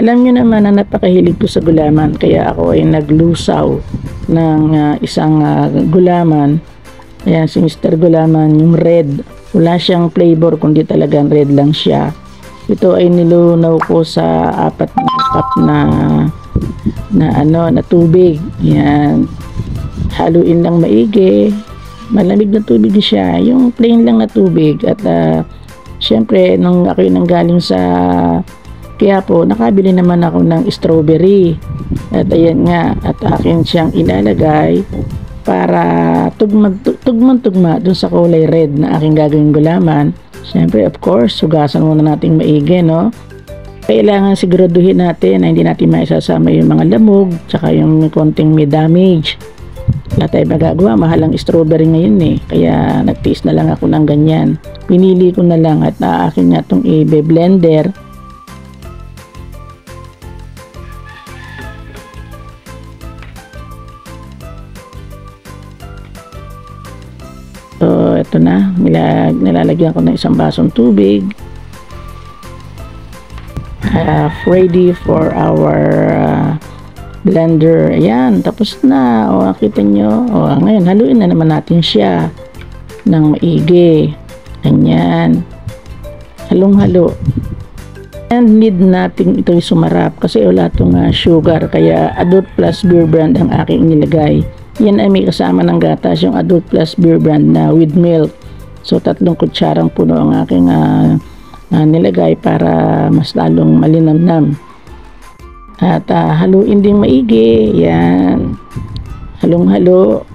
Alam niyo naman na napakahilig ko sa gulaman, kaya ako ay naglusaw ng isang gulaman. Ayan, si Mr. Gulaman, yung red. Wala siyang flavor, kundi talagang red lang siya. Ito ay nilunaw ko sa 4 na cup na tubig. Ayan. Haluin lang maigi. Malamig na tubig siya. Yung plain lang na tubig. At syempre, nung ako yung nanggaling sa Quiapo, nakabili naman ako ng strawberry. At ayan nga, at akin siyang ilalagay para tugman-tugma dun sa kulay red na aking gagawing gulaman. Syempre, of course, sugasan muna nating maigi, no? Kailangan siguraduhin natin na hindi natin maisasama yung mga lamog, tsaka yung konting may damage. Wala tayong magagawa, mahal ang strawberry ngayon eh. Kaya nagtiis na lang ako ng ganyan. Pinili ko na lang at akin nga itong i-blender. So, ito na. Nilalagyan ko ng isang basong tubig. Ready for our blender. Ayan, tapos na. O, kita nyo. O, ngayon, haluin na naman natin siya ng maigi. Ganyan. Halong-halo. And need natin ito sumarap kasi wala itong sugar. Kaya Adult Plus Beer Brand ang aking nilagay. Yan ay may kasama ng gatas, yung Adult Plus Beer Brand na with milk. So 3 kutsarang puno ang aking nilagay para mas lalong malinamnam. At haluin ding maigi. Yan. Halong-halo.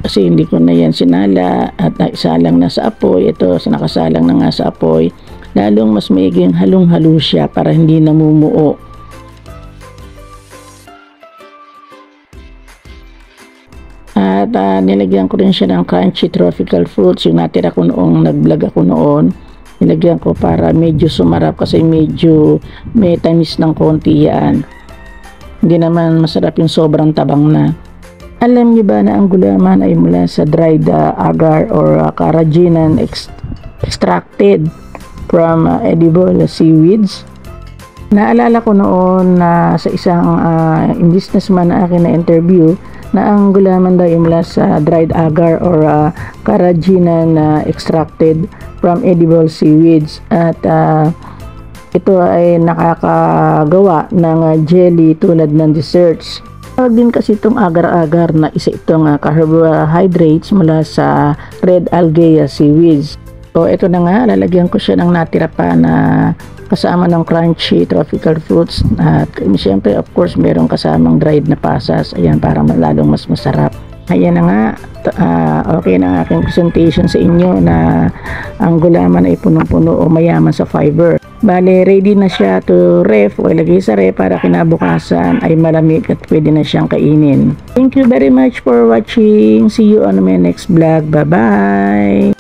Kasi hindi ko na yan sinala at isalang na sa apoy. Ito, nakasalang na nga sa apoy. Lalong mas maiging halong-halo siya para hindi namumuo. At nilagyan ko rin siya ng crunchy tropical fruits. Yung natira ko noong nag-vlog ako noon. Nilagyan ko para medyo sumarap kasi medyo may tamis ng konti yan. Hindi naman masarap yung sobrang tabang na. Alam niyo ba na ang gulaman ay mula sa dried agar or carrageenan extracted from edible seaweeds? Naalala ko noon na sa isang businessman na akin na interview na ang gulaman daw ay mula sa dried agar or carrageenan extracted from edible seaweeds. At ito ay nakakagawa ng jelly tulad ng desserts. Tawag din kasi itong agar-agar na isa itong carbohydrates mula sa red algae seaweeds. So ito na nga, lalagyan ko siya ng natira pa na kasama ng crunchy tropical fruits. At siyempre of course merong kasamang dried na pasas. Ayan, para lalong mas masarap. Ayan na nga, okay na ang aking presentation sa inyo na ang gulaman ay punong-puno o mayaman sa fiber. Bale, ready na siya to ref o ilagay sa ref para kinabukasan ay malamig at pwede na siyang kainin. Thank you very much for watching. See you on my next vlog. Bye-bye!